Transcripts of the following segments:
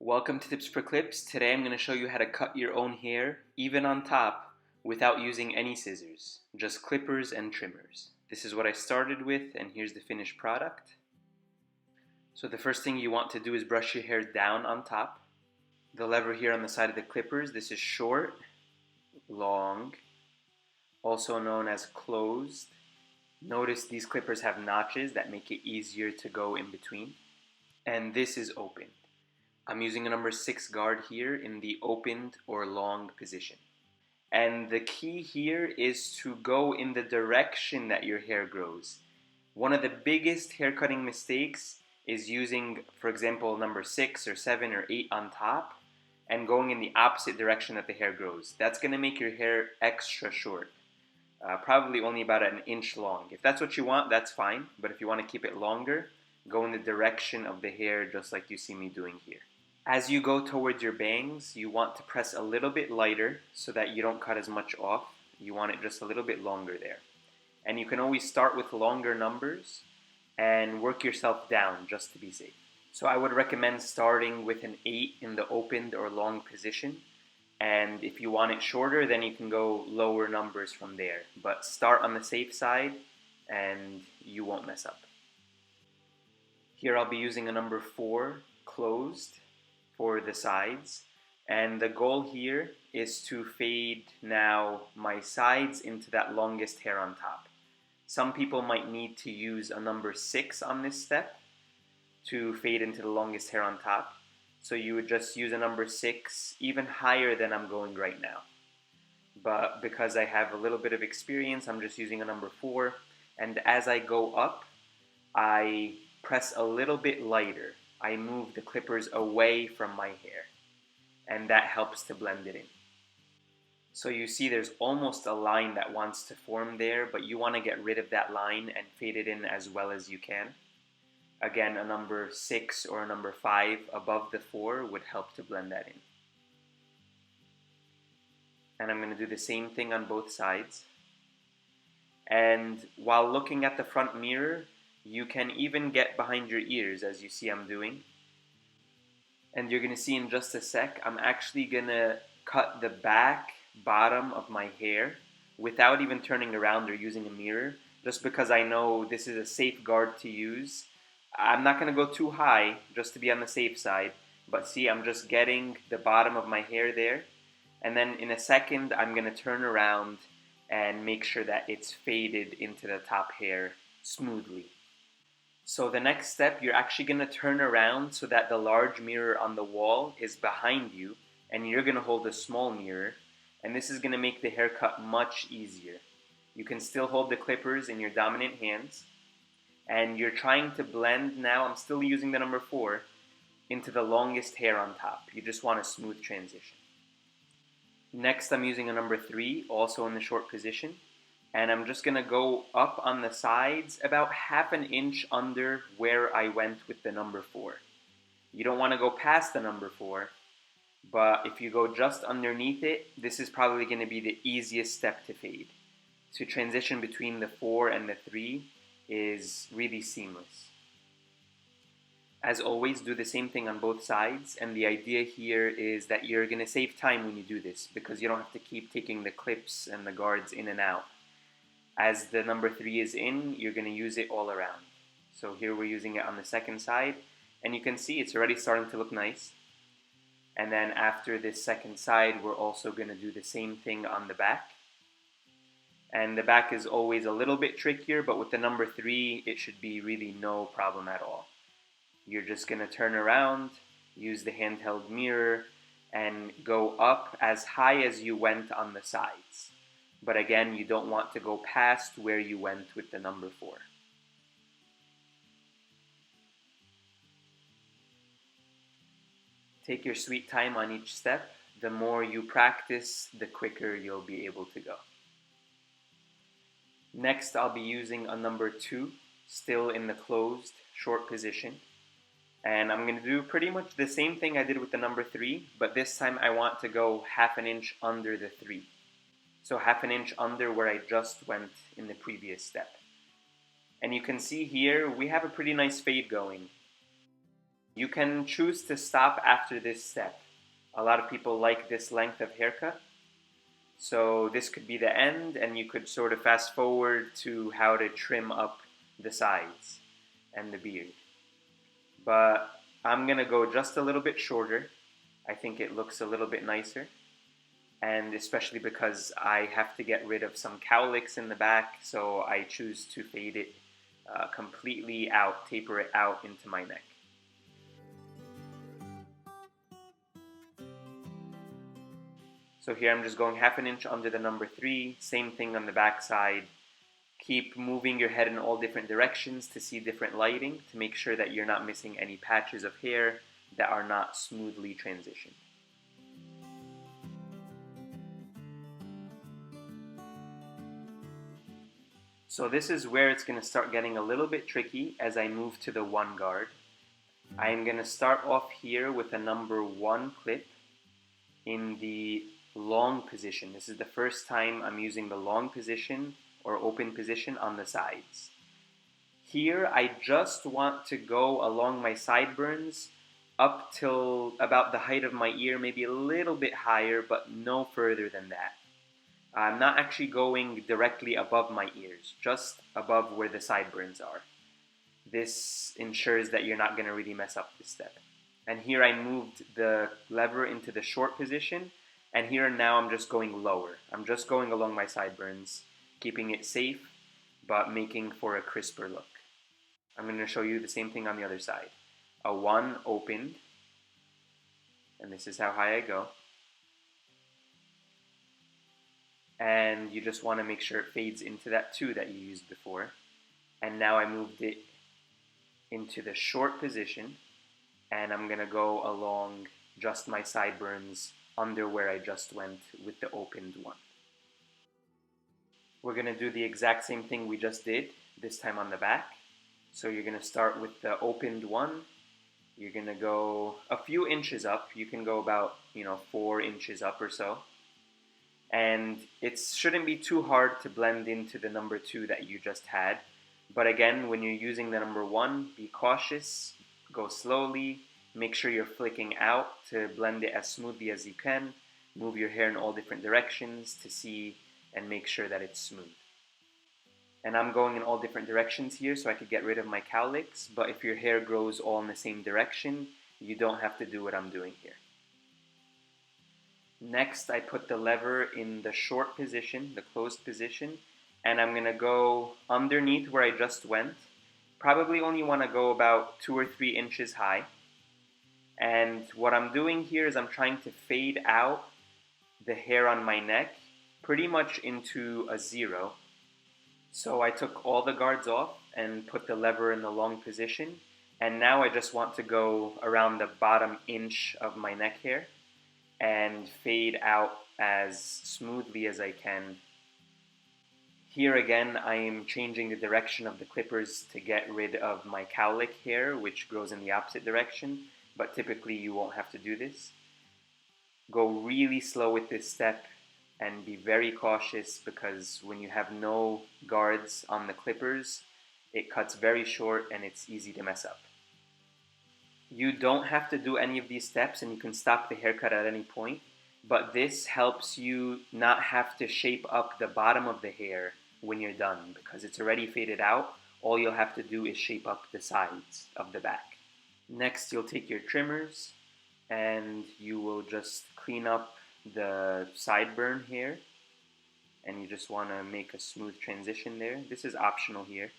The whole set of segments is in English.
Welcome to Tips for Clips. Today I'm going to show you how to cut your own hair, even on top, without using any scissors, just clippers and trimmers. This is what I started with, and here's the finished product. So the first thing you want to do is brush your hair down on top. The lever here on the side of the clippers, this is short, long, also known as closed. Notice these clippers have notches that make it easier to go in between. And this is open. I'm using a number 6 guard here in the opened or long position. And the key here is to go in the direction that your hair grows. One of the biggest hair cutting mistakes is using, for example, number 6 or 7 or 8 on top and going in the opposite direction that the hair grows. That's going to make your hair extra short, probably only about an inch long. If that's what you want, that's fine. But if you want to keep it longer, go in the direction of the hair just like you see me doing here. As you go towards your bangs, you want to press a little bit lighter so that you don't cut as much off. You want it just a little bit longer there. And you can always start with longer numbers and work yourself down just to be safe. So I would recommend starting with an 8 in the opened or long position. And if you want it shorter, then you can go lower numbers from there. But start on the safe side and you won't mess up. Here I'll be using a number 4 closed for the sides, and the goal here is to fade now my sides into that longest hair on top. Some people might need to use a number 6 on this step to fade into the longest hair on top, so you would just use a number 6 even higher than I'm going right now. But because I have a little bit of experience, I'm just using a number 4, and as I go up, I press a little bit lighter. I move the clippers away from my hair, and that helps to blend it in. So you see there's almost a line that wants to form there, but you want to get rid of that line and fade it in as well as you can. Again, a number 6 or a number 5 above the 4 would help to blend that in. And I'm going to do the same thing on both sides. And while looking at the front mirror, you can even get behind your ears as you see I'm doing. And you're going to see in just a sec, I'm actually going to cut the back bottom of my hair without even turning around or using a mirror, just because I know this is a safe guard to use. I'm not going to go too high just to be on the safe side, but see, I'm just getting the bottom of my hair there. And then in a second, I'm going to turn around and make sure that it's faded into the top hair smoothly. So the next step, you're actually going to turn around so that the large mirror on the wall is behind you, and you're going to hold a small mirror, and this is going to make the haircut much easier. You can still hold the clippers in your dominant hands, and you're trying to blend now, I'm still using the number 4, into the longest hair on top. You just want a smooth transition. Next, I'm using a number 3, also in the short position. And I'm just going to go up on the sides about half an inch under where I went with the number 4. You don't want to go past the number 4, but if you go just underneath it, this is probably going to be the easiest step to fade. To transition between the 4 and the 3 is really seamless. As always, do the same thing on both sides, and the idea here is that you're going to save time when you do this because you don't have to keep taking the clips and the guards in and out. As the number 3 is in, you're going to use it all around. So here we're using it on the second side, and you can see it's already starting to look nice. And then after this second side, we're also going to do the same thing on the back. And the back is always a little bit trickier, but with the number 3, it should be really no problem at all. You're just going to turn around, use the handheld mirror, and go up as high as you went on the sides. But again, you don't want to go past where you went with the number 4. Take your sweet time on each step. The more you practice, the quicker you'll be able to go. Next, I'll be using a number 2, still in the closed, short position. And I'm going to do pretty much the same thing I did with the number 3, but this time I want to go half an inch under the 3. So half an inch under where I just went in the previous step. And you can see here, we have a pretty nice fade going. You can choose to stop after this step. A lot of people like this length of haircut. So this could be the end, and you could sort of fast forward to how to trim up the sides and the beard. But I'm gonna go just a little bit shorter. I think it looks a little bit nicer. And especially because I have to get rid of some cowlicks in the back, so I choose to fade it completely out, taper it out into my neck. So here I'm just going half an inch under the number 3, same thing on the back side. Keep moving your head in all different directions to see different lighting to make sure that you're not missing any patches of hair that are not smoothly transitioned. So this is where it's going to start getting a little bit tricky as I move to the 1 guard. I'm going to start off here with a number 1 clip in the long position. This is the first time I'm using the long position or open position on the sides. Here I just want to go along my sideburns up till about the height of my ear, maybe a little bit higher, but no further than that. I'm not actually going directly above my ears, just above where the sideburns are. This ensures that you're not going to really mess up this step. And here I moved the lever into the short position, and here and now I'm just going lower. I'm just going along my sideburns, keeping it safe, but making for a crisper look. I'm going to show you the same thing on the other side. A 1 opened, and this is how high I go. And you just want to make sure it fades into that 2 that you used before. And now I moved it into the short position, and I'm going to go along just my sideburns under where I just went with the opened 1. We're going to do the exact same thing we just did, this time on the back. So you're going to start with the opened 1. You're going to go a few inches up. You can go about, 4 inches up or so. And it shouldn't be too hard to blend into the number 2 that you just had. But again, when you're using the number 1, be cautious, go slowly, make sure you're flicking out to blend it as smoothly as you can. Move your hair in all different directions to see and make sure that it's smooth. And I'm going in all different directions here so I could get rid of my cowlicks, but if your hair grows all in the same direction, you don't have to do what I'm doing here. Next, I put the lever in the short position, the closed position, and I'm going to go underneath where I just went. Probably only want to go about 2 or 3 inches high. And what I'm doing here is I'm trying to fade out the hair on my neck pretty much into a 0. So I took all the guards off and put the lever in the long position. And now I just want to go around the bottom inch of my neck hair and fade out as smoothly as I can. Here again, I am changing the direction of the clippers to get rid of my cowlick hair, which grows in the opposite direction, but typically you won't have to do this. Go really slow with this step and be very cautious, because when you have no guards on the clippers, it cuts very short and it's easy to mess up. You don't have to do any of these steps and you can stop the haircut at any point, but this helps you not have to shape up the bottom of the hair when you're done, because it's already faded out. All you'll have to do is shape up the sides of the back. Next, you'll take your trimmers and you will just clean up the sideburn hair, and you just want to make a smooth transition there. This is optional here.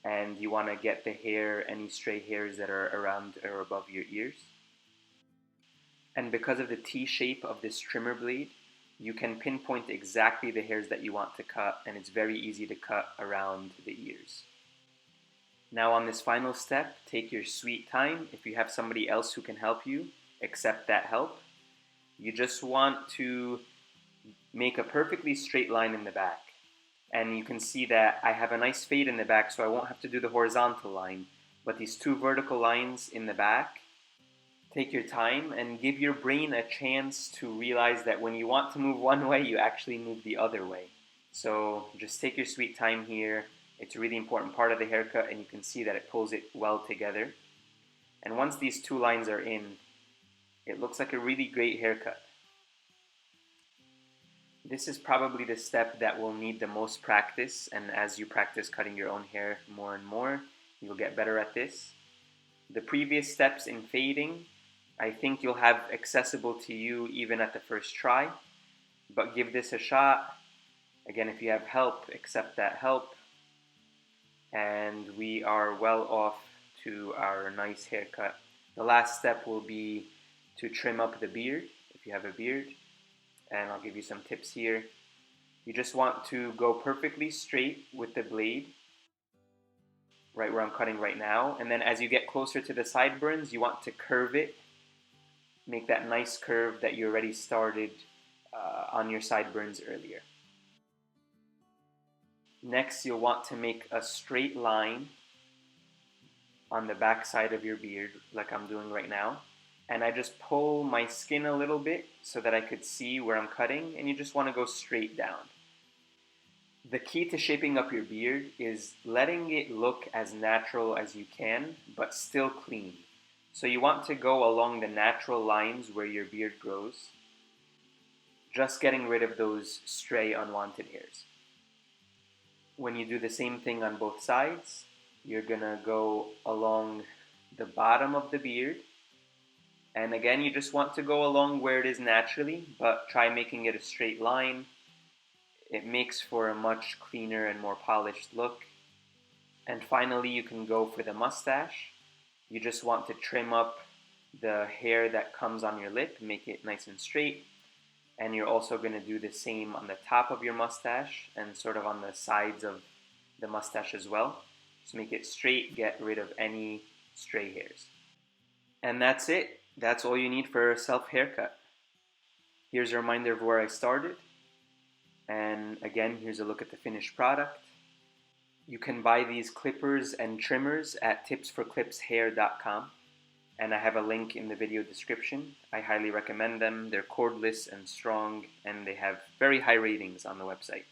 And you want to get the hair, any stray hairs that are around or above your ears. And because of the T shape of this trimmer blade, you can pinpoint exactly the hairs that you want to cut, and it's very easy to cut around the ears. Now on this final step, take your sweet time. If you have somebody else who can help you, accept that help. You just want to make a perfectly straight line in the back. And you can see that I have a nice fade in the back, so I won't have to do the horizontal line. But these 2 vertical lines in the back, take your time and give your brain a chance to realize that when you want to move one way, you actually move the other way. So just take your sweet time here. It's a really important part of the haircut, and you can see that it pulls it well together. And once these two lines are in, it looks like a really great haircut. This is probably the step that will need the most practice, and as you practice cutting your own hair more and more, you'll get better at this. The previous steps in fading, I think you'll have accessible to you even at the first try, but give this a shot. Again, if you have help, accept that help, and we are well off to our nice haircut. The last step will be to trim up the beard, if you have a beard, and I'll give you some tips here. You just want to go perfectly straight with the blade, right where I'm cutting right now, and then as you get closer to the sideburns, you want to curve it, make that nice curve that you already started on your sideburns earlier. Next, you'll want to make a straight line on the back side of your beard, like I'm doing right now. And I just pull my skin a little bit so that I could see where I'm cutting, and you just want to go straight down. The key to shaping up your beard is letting it look as natural as you can, but still clean. So you want to go along the natural lines where your beard grows, just getting rid of those stray unwanted hairs. When you do the same thing on both sides, you're gonna go along the bottom of the beard. And again, you just want to go along where it is naturally, but try making it a straight line. It makes for a much cleaner and more polished look. And finally, you can go for the mustache. You just want to trim up the hair that comes on your lip, make it nice and straight. And you're also going to do the same on the top of your mustache and sort of on the sides of the mustache as well. Just make it straight, get rid of any stray hairs. And that's it. That's all you need for a self haircut. Here's a reminder of where I started. And again, here's a look at the finished product. You can buy these clippers and trimmers at tipsforclipshair.com. And I have a link in the video description. I highly recommend them. They're cordless and strong, and they have very high ratings on the website.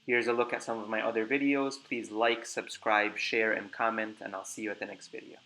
Here's a look at some of my other videos. Please like, subscribe, share, and comment, and I'll see you at the next video.